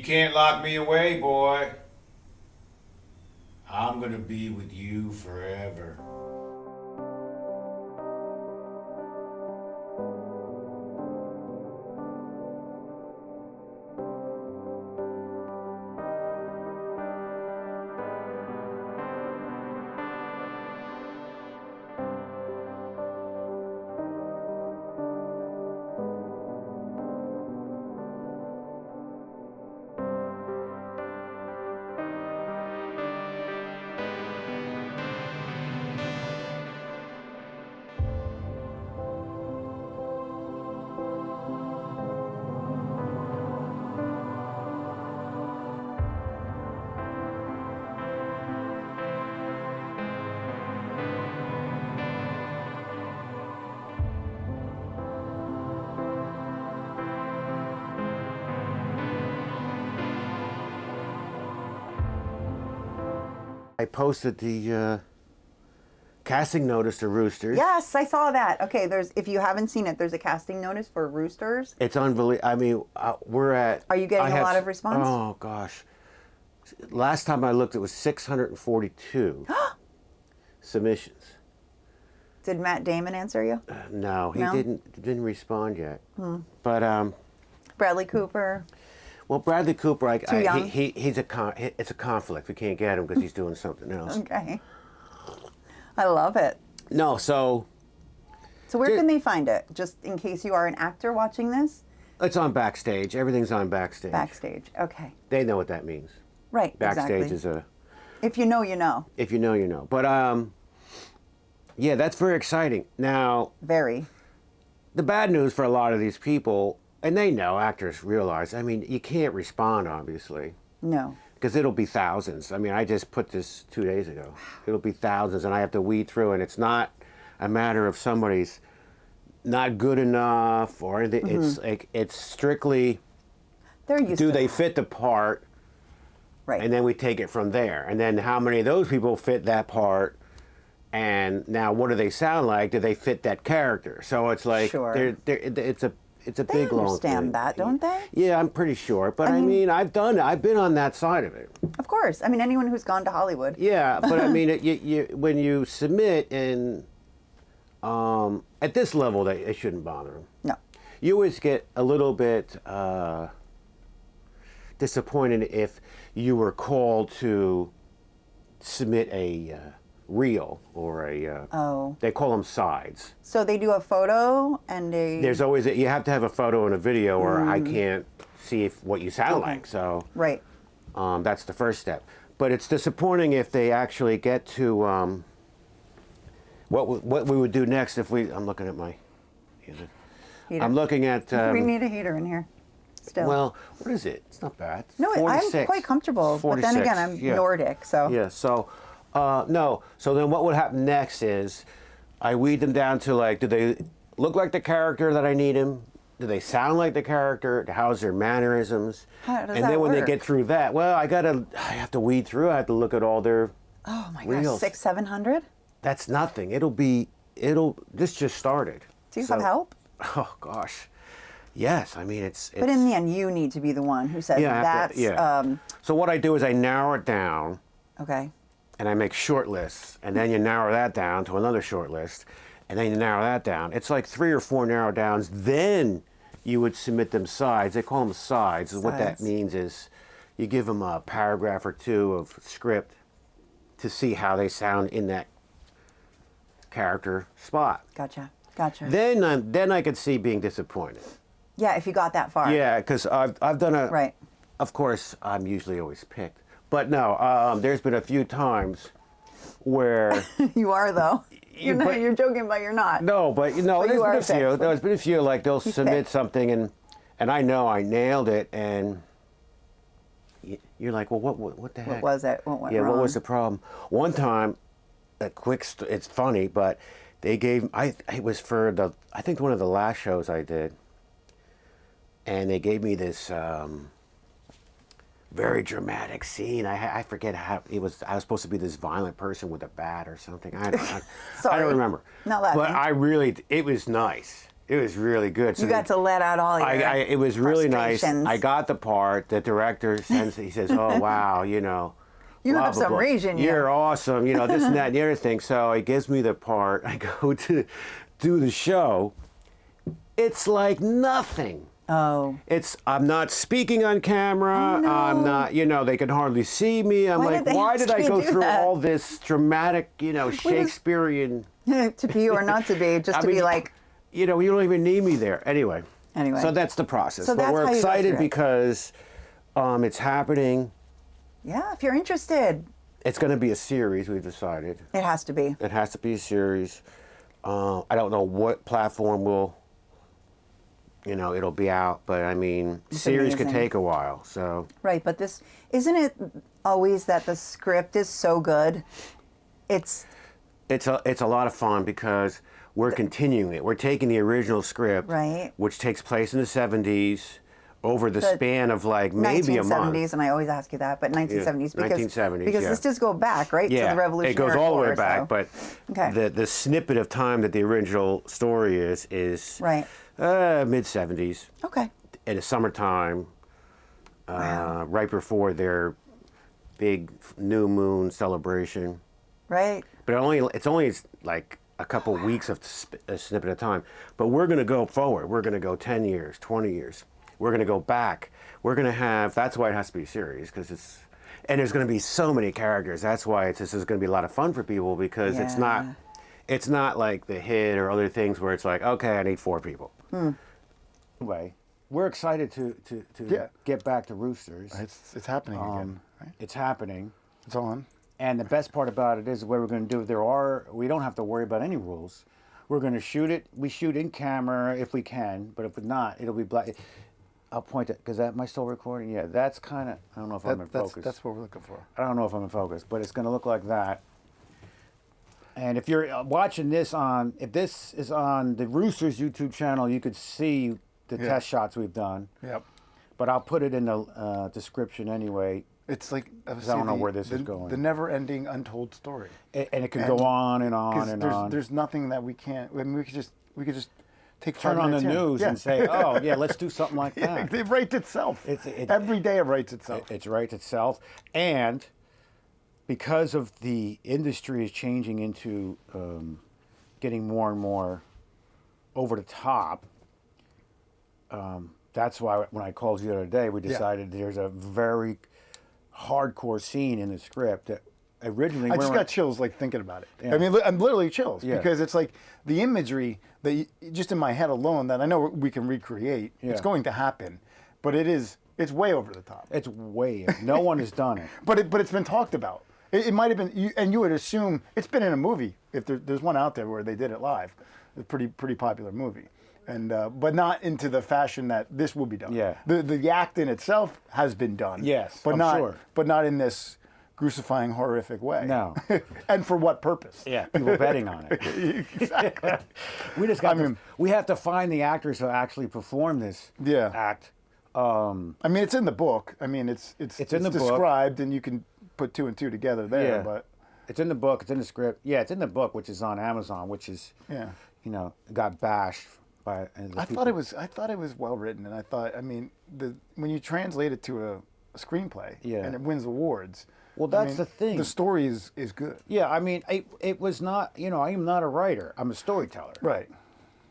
can't lock me away, boy. I'm gonna be with you forever. I posted the casting notice to Roosters. Yes, I saw that. Okay, if you haven't seen it, there's a casting notice for Roosters. It's unbelievable. I mean, we're at... Are you getting a lot of response? Oh, gosh. Last time I looked, it was 642 submissions. Did Matt Damon answer you? No, he didn't respond yet. But Bradley Cooper. well, Bradley Cooper, Too young? it's a conflict. We can't get him because he's doing something else. Okay. I love it. No, so where can they find it? Just in case you are an actor watching this? it's on Backstage. Everything's on Backstage. Backstage. Okay. They know what that means. Right. Backstage exactly. is a... If you know, you know. If you know, you know. But yeah, that's very exciting. Now, Very. the bad news for a lot of these people, and they know, actors realize, I mean, you can't respond, obviously, No. because it'll be thousands. I mean, I just put this 2 days ago. It'll be thousands, and I have to weed through, and it's not a matter of somebody's not good enough or anything. It's like, it's strictly, They're used do to they that. fit the part? Right. And then we take it from there. And then how many of those people fit that part? And now what do they sound like? Do they fit that character? So it's like, Sure. it's a They big long understand thing. that, don't they? Yeah, I'm pretty sure. But I mean, I've been on that side of it. Of course. I mean, anyone who's gone to Hollywood. Yeah, but I mean, when you submit and at this level, it shouldn't bother them. No. You always get a little bit disappointed if you were called to submit a reel or a they call them sides. So they do a photo and a... There's always you have to have a photo and a video or I can't see what you sound like. So Right. that's the first step. But it's disappointing if they actually get to what we would do next if we... I'm looking at my... Heater. I'm looking at... we need a heater in here. Still. Well, what is it? It's not bad. No, 46. I'm quite comfortable. But then 46, again, I'm Nordic, so... Yeah, so, no. So then what would happen next is I weed them down to like, do they look like the character that I need them? Do they sound like the character? How's their mannerisms? How does and that then when they work? get through that, well, I have to weed through. I have to look at all their Oh my reels. gosh, 600-700? That's nothing. This just started. Do you have help? Oh, gosh. Yes, I mean, it's... But in the end, you need to be the one who says I have that's... to, yeah. So what I do is I narrow it down, Okay. and I make short lists, and then you narrow that down to another short list, and then you narrow that down. It's like 3 or 4 narrow downs. Then you would submit them sides. They call them sides. What that Sides. means is you give them a paragraph or 2 of script to see how they sound in that character spot. Gotcha. Gotcha. Then I could see being disappointed. Yeah, if you got that far. Yeah, because I've done a... Right. Of course, I'm usually always picked. But no, there's been a few times where... You are, though. You're joking, but you're not. No, but But you are there's been a few. picked. There's been a few, like they'll submit picked. something and I know I nailed it and you're like, well, what the heck? What was it? What went wrong? What was the problem? One time, it's funny, but they gave, it was for I think one of the last shows I did, and they gave me this very dramatic scene. I forget how it was. I was supposed to be this violent person with a bat or something. I don't Sorry. remember. Not laughing. But it was nice. It was really good. So You got to let out all your it was really nice. frustrations. I got the part. The director he says, "Oh wow, you know, You blah, have blah, some blah. rage in you." You're awesome, you know, this and that and the other thing." So he gives me the part. I go to do the show. It's like nothing. Oh. I'm not speaking on camera. Oh, no. I'm not, you know, they can hardly see me. I'm Why like, did they why did ask I you go to do through that? all this dramatic, you know, Shakespearean? To be or not to be, just I to mean, be like. you know, you don't even need me there. Anyway. So that's the process. So but that's we're how you go excited through it. because it's happening. Yeah, if you're interested, It's going to be a series, we've decided. it has to be. It has to be a series. I don't know what platform it'll be out, but I mean, It's series could amazing. take a while, so. Right, but this isn't it always that the script is so good. It's It's a lot of fun because we're continuing it. We're taking the original script, Right. which takes place in the 70s, over the span of like maybe a 1970s, month. and I always ask you that, but 1970s because 1970s, because yeah. this does go back, right, to the Revolutionary it goes all the way War, back, so- but Okay. the snippet of time that the original story is Right. mid 70s Okay. in the summertime, right before their big new moon celebration. Right. But it's only like a couple weeks of a snippet of time. But we're going to go forward. We're going to go 10 years, 20 years. We're going to go back. We're going to have. That's why it has to be a series because it's. And there's going to be so many characters. That's why this is going to be a lot of fun for people because it's not. Yeah. It's not like The Hit or other things where it's like, okay, I need 4 people. Anyway, we're excited to Yeah. get back to Roosters. It's happening again. Right? It's happening. It's on. And the best part about it is what we're going to do. We don't have to worry about any rules. We're going to shoot it. We shoot in camera if we can, but if not, it'll be black. I'll point it because am I still recording? Yeah, that's kind of. I don't know if I'm in focus. That's what we're looking for. I don't know if I'm in focus, but it's going to look like that. And if you're watching this if this is on the Roosters YouTube channel, you could see the test shots we've done. Yep. But I'll put it in the description anyway. It's like I don't know where this is going. The never-ending untold story. And it could go on and on 'Cause and there's, on. There's nothing that we can't. I mean, we could just take Turn 5 on the minutes here. news Yeah. and say, "Oh, yeah, let's do something like Yeah, that." it writes itself. Every day it writes itself. It writes itself, and because of the industry is changing into getting more and more over the top. That's why when I called you the other day, we decided there's a very hardcore scene in the script that originally I just got chills like thinking about it. Yeah. I mean, I'm literally chills Yeah. because it's like the imagery that just in my head alone that I know we can recreate. Yeah. It's going to happen, but it's way over the top. It's way. No one has done it. But it's been talked about. It might have been, and you would assume it's been in a movie. If there's one out there where they did it live, a pretty popular movie, and but not into the fashion that this will be done. Yeah. The act in itself has been done. Yes, but I'm not sure. but not in this crucifying, horrific way. No. And for what purpose? Yeah, people betting on it. Exactly. We just got. We have to find the actors who actually perform this Yeah. act. I mean, it's in the book. I mean, it's in the book. described, and you can put 2 and 2 together there. Yeah. But It's in the book. It's in the script. Yeah, it's in the book, which is on Amazon, which is yeah. Got bashed by. I thought it was well written, and I thought, I mean, when you translate it to a screenplay, Yeah. and it wins awards. Well, I that's mean, the thing. The story is good. Yeah, I mean, it was not. I am not a writer. I'm a storyteller. Right.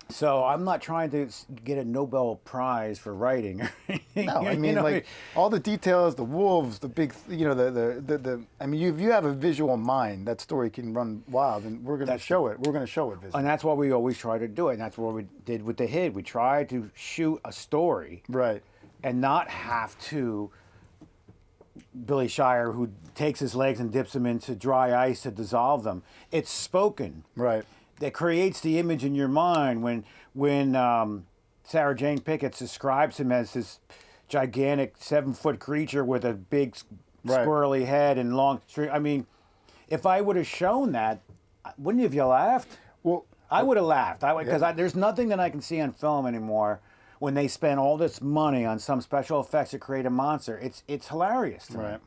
So I'm not trying to get a Nobel Prize for writing. No, I mean, like all the details, the wolves, the big, the. I mean, if you have a visual mind, that story can run wild, and we're going to show it. We're going to show it visually. And that's what we always try to do, and that's what we did with The Hit. We tried to shoot a story, Right. and not have to. Billy Shire, who takes his legs and dips them into dry ice to dissolve them. It's spoken. Right. That creates the image in your mind when Sarah Jane Pickett describes him as this gigantic 7-foot creature with a big squirrely head and long string. I mean, if I would have shown that, wouldn't you have laughed? Well, I would have laughed. Because there's nothing that I can see on film anymore when they spend all this money on some special effects to create a monster. It's hilarious to me. right.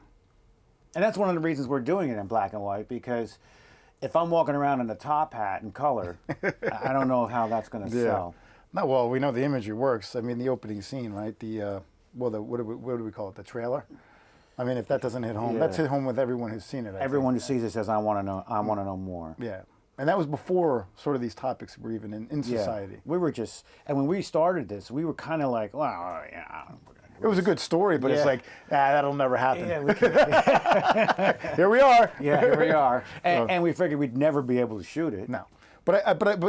And that's one of the reasons we're doing it in black and white, because if I'm walking around in a top hat in color, I don't know how that's going to sell. No, well, we know the imagery works. I mean, the opening scene, right? What do we call it? The trailer. I mean, if that doesn't hit home, that's hit home with everyone who's seen it. Everyone who sees it says, "I want to know. I want to know more." Yeah, and that was before sort of these topics were even in society. We were just, and when we started this, we were kind of like, well, yeah. It was a good story, but it's Yeah. like, that'll never happen. Yeah, we could, Here we are. yeah, here we are, and we figured we'd never be able to shoot it. No. But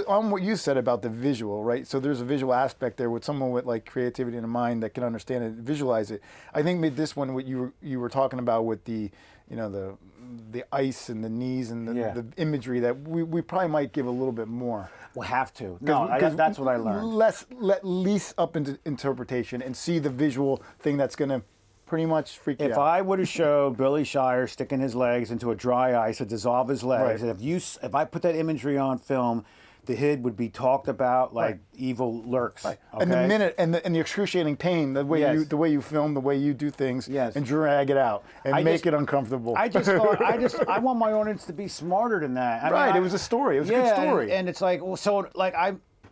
on what you said about the visual, right? So there's a visual aspect there with someone with like creativity and a mind that can understand it, visualize it. I think with this one, what you were talking about with the, the ice and the knees and the imagery, that we probably might give a little bit more. We'll have to. No, that's what I learned. Let lease up into interpretation and see the visual thing that's going to pretty much freak you out. If I would have showed Billy Shire sticking his legs into a dry ice to dissolve his legs, Right. and if I put that imagery on film, the hood would be talked about like evil lurks. Right. Okay? And the minute and the excruciating pain, the way you film, the way you do things, Yes. and drag it out and make it uncomfortable. I just thought I want my audience to be smarter than that. I mean, it was a story. It was a good story. And it's like, well, so like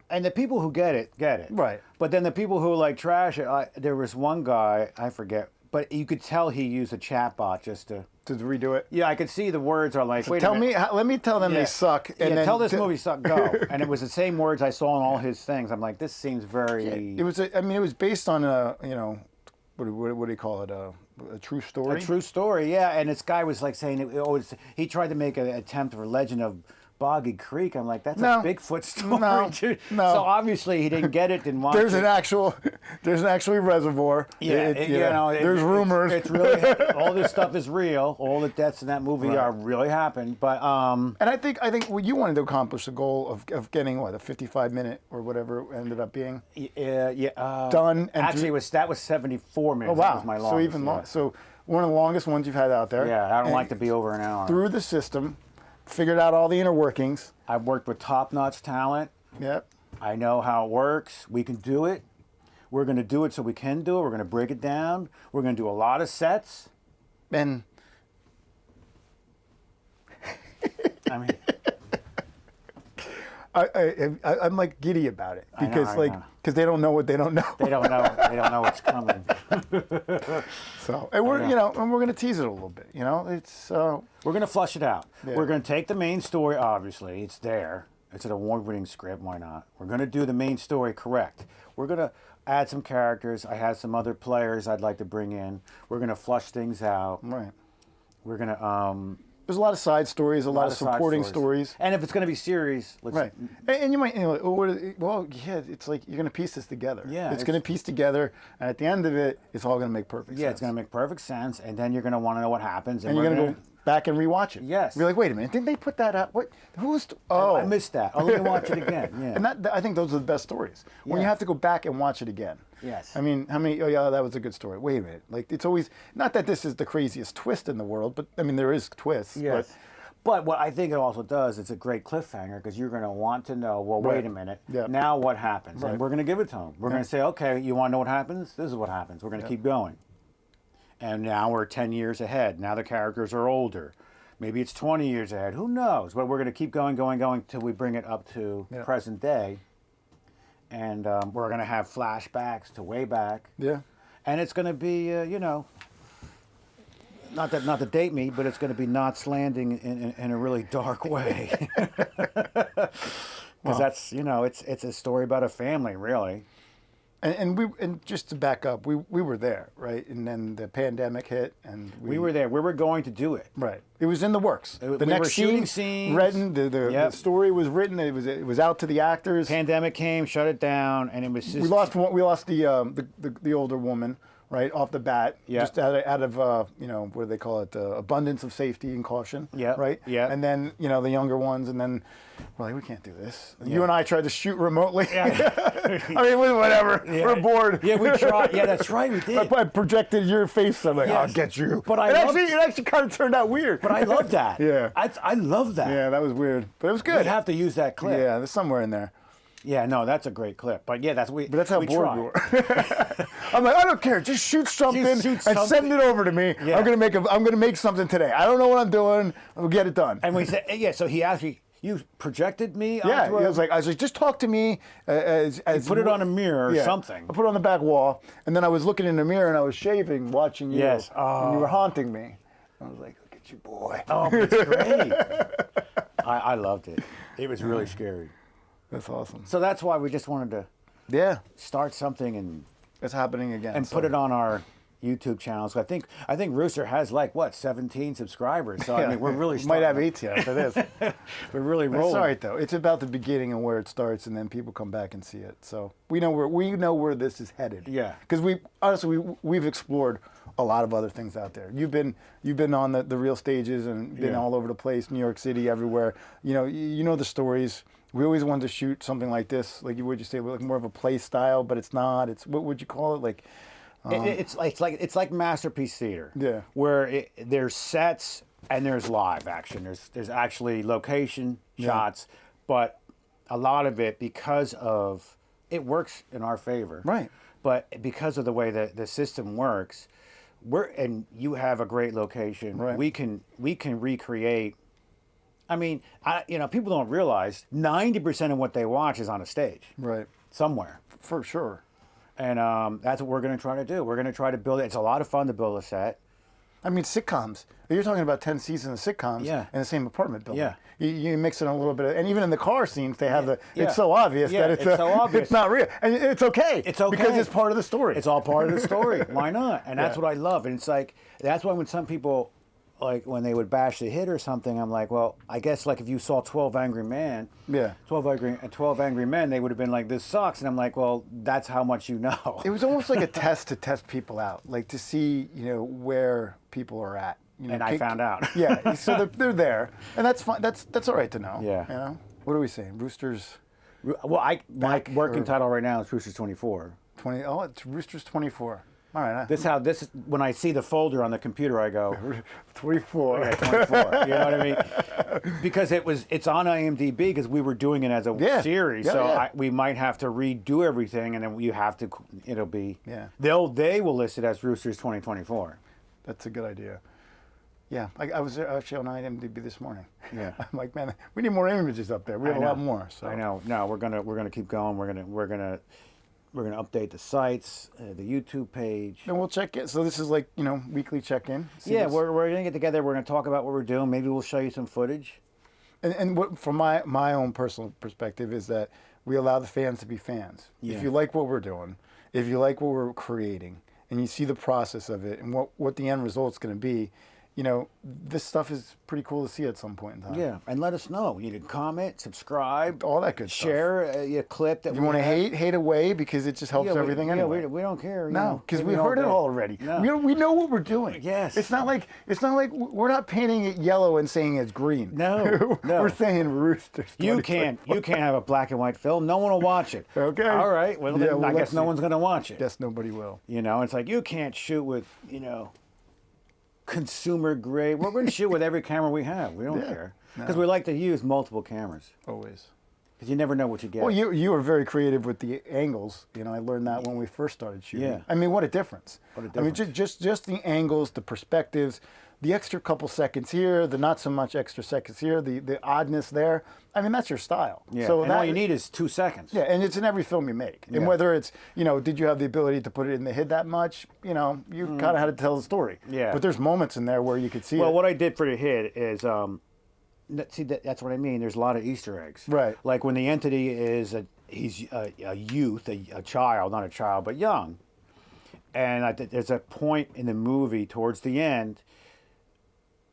and the people who get it. Right. But then the people who like trash it, there was one guy, I forget, but you could tell he used a chatbot just to. To redo it. Yeah, I could see the words are like, wait a Tell minute. me, let me tell them they suck. And then tell this movie suck, go. And it was the same words I saw in all his things. I'm like, this seems very. It was. It was based on a, what do you call it? A true story. A true story, yeah. And this guy was like saying, he tried to make an attempt for Legend of Boggy Creek. I'm like, that's No. a Bigfoot story, No. dude. No. So obviously he didn't get it, didn't watch There's it. an actual reservoir. Yeah, There's rumors. It's really all this stuff is real. All the deaths in that movie are really happened. But And I think what you wanted to accomplish the goal of getting a 55-minute or whatever it ended up being done. And actually, that was 74 minutes. oh wow, That was my longest, so even long. So one of the longest ones you've had out there. Yeah, I don't And like to be over an hour. through the system, figured out all the inner workings. I've worked with top-notch talent. Yep. I know how it works. We can do it. We're going to do it so we can do it. We're going to break it down. We're going to do a lot of sets. And I mean, I'm like giddy about it I know, because I know. because they don't know what they don't know. they don't know. They don't know what's coming. So and we're and we're gonna tease it a little bit. It's We're going to flush it out. Yeah. We're going to take the main story, obviously. It's there. It's an award-winning script. Why not? We're going to do the main story correct. We're going to add some characters. I have some other players I'd like to bring in. We're going to flush things out. right. We're going to... There's a lot of side stories, a lot of side supporting stories. And if it's going to be series, let's... Right, and you might, it's like you're gonna piece this together. Yeah, it's it's- gonna piece together, and at the end of it, it's all gonna make perfect sense. Yeah, it's going to make perfect sense, and then you're going to want to know what happens. and you're gonna go back and rewatch it. Yes. You're like, wait a minute, didn't they put that up? What? Who's? Oh, I missed that. Oh, let me watch it again. Yeah. And I think those are the best stories when you Yeah. have to go back and watch it again. Yes. I mean, how many? Oh yeah, that was a good story. Wait a minute, like it's always not that this is the craziest twist in the world, but I mean there is twists. Yes. But what I think it also does, it's a great cliffhanger because you're going to want to know, well, Right. wait a minute, Yeah. now what happens? Right. And we're going to give it to them. We're going to say, okay, you want to know what happens? This is what happens. We're going to keep going. And now we're 10 years ahead. Now the characters are older. Maybe it's 20 years ahead. Who knows? But we're going to keep going till we bring it up to present day. And we're going to have flashbacks to way back. Yeah. And it's going to be, not to date me, but it's going to be Knots Landing in a really dark way. Because that's, it's a story about a family, really. And just to back up, we were there, right? And then the pandemic hit, and We were there. We were going to do it. right. It was in the works. We The were next shooting scene, scenes. written. The Yep. story was written. It was out to the actors. Pandemic came, shut it down, and it was just... We lost the older woman, right, off the bat. Yeah. Just out of what do they call it? Abundance of safety and caution. Yeah. Right. Yeah. And then the younger ones, and then we're like, we can't do this. Yeah. You and I tried to shoot remotely. Yeah. I mean, whatever. Yeah. We're bored. Yeah, we tried. Yeah, that's right, we did. I projected your face. I'm like, Yes. I'll get you. But it actually kind of turned out weird. But I love that. Yeah. I love that. Yeah, that was weird, but it was We good. have to use that clip. Yeah, there's somewhere in there. Yeah, no, that's a great clip. But yeah, that's How we bored tried. we were. I'm like, I don't care. Just shoot something shoot and something. send it over to me. Yeah. I'm gonna make something today. I don't know what I'm doing. We'll get it done. And we said, yeah. So he actually You projected me. Yeah, onto I was like, just talk to me. As put it on a mirror or yeah, something. I put it on the back wall, and then I was looking in the mirror and I was shaving, watching you. Yes. And you were haunting me. I was like, look at you, boy. Oh, it's great. I loved it. It was really scary. That's awesome. So that's why we just wanted to Yeah, start something and it's happening again. put it on our YouTube channels. I think Rooster has like what 17 subscribers. So I mean, we're really might have starting- 18 after this. We're really It's rolling. all right though. It's about the beginning and where it starts, and then people come back and see it. So we know where this is headed. Yeah. Because we've explored a lot of other things out there. You've been on the real stages and been Yeah. all over the place, New York City, everywhere. You know the stories. We always wanted to shoot something like this, like would you say, like more of a play style, but it's not. It's what would you call it, like? It's like masterpiece theater. Yeah. Where there's sets and there's live action. There's actually location shots, but a lot of it because of it works in our favor. Right. But because of the way that the system works, and you have a great location. Right. We can recreate. I mean, people don't realize 90% of what they watch is on a stage Right. somewhere. For sure. And that's what we're going to try to do. We're going to try to build it. It's a lot of fun to build a set. I mean, sitcoms. You're talking about 10 seasons of sitcoms Yeah. in the same apartment building. Yeah. You mix in a little bit of, and even in the car scenes, they have Yeah. it's so obvious Yeah, that it's so obvious. it's not real. And it's okay. It's okay. Because it's part of the story. It's all part of the story. Why not? And that's Yeah. what I love. And it's like, that's why when some people, like when they would bash the hit or something, I'm like, well, I guess like if you saw 12 Angry Men, Yeah. 12 Angry Men, they would have been like, this sucks. And I'm like, well, that's how much you know. It was almost like a test to test people out, like to see, where people are at. And I found out. Yeah, so they're there, and that's fine. That's all right to know. Yeah. What are we saying? Roosters Well, my Back working or- title right now is Roosters 24. 20. Oh, it's Roosters 24. All right. This is when I see the folder on the computer, I go, 24. yeah, 24. You know what I mean? Because it's on IMDb because we were doing it as a Yeah. series, Yeah, so yeah. we might have to redo everything, and then you have to. It'll be. Yeah. They will list it as Roosters 2024. That's a good idea. Yeah, I was there actually on IMDb this morning. Yeah. I'm like, man, we need more images up there. We have a lot more. So I know. No, we're gonna keep going. We're gonna update the sites, the YouTube page. Then we'll check it. So this is like weekly check-in. See Yeah, what's- we're gonna get together. We're gonna talk about what we're doing. Maybe we'll show you some footage. and what from my own personal perspective is that we allow the fans to be fans. Yeah. If you like what we're doing, if you like what we're creating, and you see the process of it and what the end result's going to be, this stuff is pretty cool to see at some point in time. Yeah, and let us know. You can comment, subscribe, All that good stuff. share a clip that If you want to have. hate away because it just helps Yeah, everything anyway. we don't care. No, because we maybe heard it day. all already. No. We know what we're doing. Yes. It's not like we're not painting it yellow and saying it's green. No, no. We're saying roosters. You can't have a black and white film. No one will watch it. Okay. All right. Well, Yeah, then well, I let's guess no see. one's going to watch it. Yes, nobody will. It's like you can't shoot with consumer grade. We're going to shoot with every camera we have. We don't Yeah. care No. because we like to use multiple cameras Always. because you never know what you get. Well, you were very creative with the angles. I learned that when we first started shooting. Yeah. I mean, what a difference. What a I mean, difference. just the angles, the perspectives, the extra couple seconds here, the not so much extra seconds here, the oddness there. I mean, that's your style. yeah. So and that, all you need is 2 seconds. Yeah, and it's in every film you make. And Yeah. whether it's, did you have the ability to put it in the HID that much? You kind of had to tell the story. Yeah. But there's moments in there where you could see Well, it. what I did for the hit is, that's what I mean. There's a lot of Easter eggs. Right. Like when the entity is he's a youth, a child, not a child, but young. And there's a point in the movie towards the end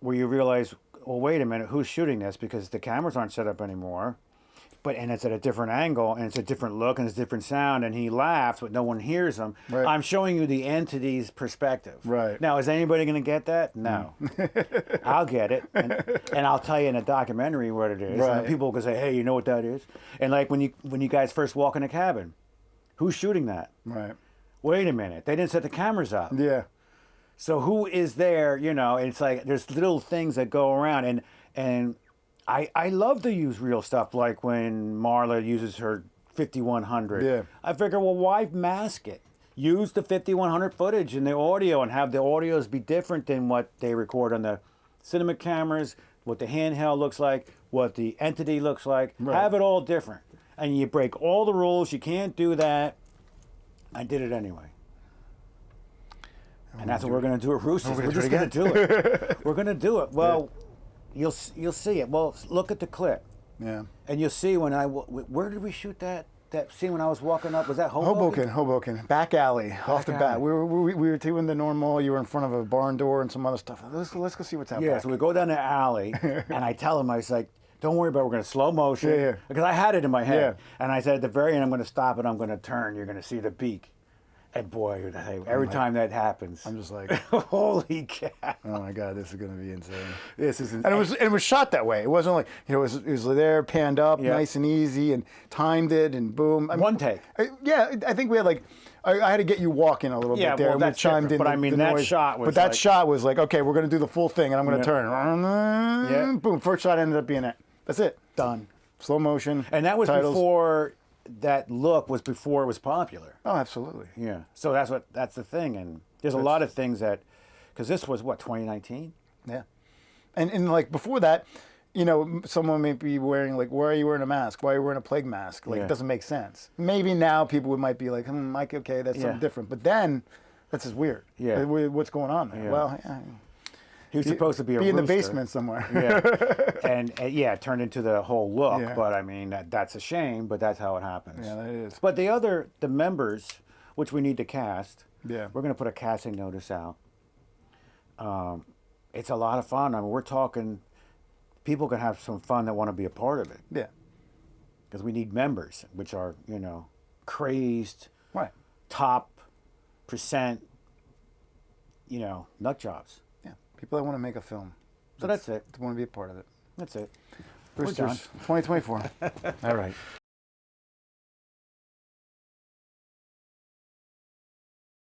where you realize, well, wait a minute, who's shooting this? Because the cameras aren't set up anymore. And it's at a different angle, and it's a different look, and it's a different sound, and he laughs, but no one hears him. Right. I'm showing you the entity's perspective. Right. Now, is anybody going to get that? No. I'll get it, and I'll tell you in a documentary what it is. And Right. then people can say, hey, you know what that is? And like when you guys first walk in a cabin, who's shooting that? Right. Wait a minute, they didn't set the cameras up. Yeah. So who is there? It's like there's little things that go around, and I love to use real stuff, like when Marla uses her 5100. Yeah. I figure, well, why mask it? Use the 5100 footage and the audio, and have the audios be different than what they record on the cinema cameras. what the handheld looks like, what the entity looks like. Right. Have it all different. And you break all the rules. You can't do that. I did it anyway. And that's what we're going to do at Roosters. We're just going to do it. We're going to do it. Well, you'll see it. Well, look at the clip. Yeah. And you'll see when where did we shoot that scene when I was walking up? Was that Hoboken? Hoboken. Back alley, off the bat. We were doing the normal. You were in front of a barn door and some other stuff. Let's go see what's out Yeah, back. so we go down the alley, and I tell him, I was like, don't worry about it. We're going to slow motion. Yeah, yeah. Because I had it in my head. Yeah. And I said, at the very end, I'm going to stop it. I'm going to turn. You're going to see the beak. And boy, every time that happens, I'm just like, holy cow. oh my God, this is going to be insane. This is And it was shot that way. It wasn't like, it was there, panned up, Yeah. nice and easy, and timed it, and boom. I mean, One take. I think we had I had to get you walking a little Yeah, bit there, well, and we that's chimed different. in. But I mean, that noise. shot was But that like- shot was like, okay, we're going to do the full thing, and I'm going to Yeah. turn. Yeah. Boom. First shot ended up being it. That's it. Done. Slow motion. And that was titles. before, that look was before it was popular. Oh, absolutely. Yeah. So that's the thing. And there's a lot of things that, because this was what, 2019? Yeah. And like before that, someone may be wearing why are you wearing a mask? Why are you wearing a plague mask? Yeah. It doesn't make sense. Maybe now people might be like, Mike, okay, that's something Yeah. different. But then, that's just weird. Yeah. What's going on there? Yeah. Well, He was supposed to be a in the rooster. basement somewhere. Yeah. and yeah, it turned into the whole look. Yeah. But I mean, that's a shame, but that's how it happens. Yeah, that is. But the members, which we need to cast, Yeah. we're going to put a casting notice out. It's a lot of fun. I mean, we're talking, people can have some fun that want to be a part of it. Yeah. Because we need members, which are, crazed, Right. top percent, nut jobs. Yeah. People that want to make a film. So that's it. Want to be a part of it. That's it. Roosters, 2024. All right.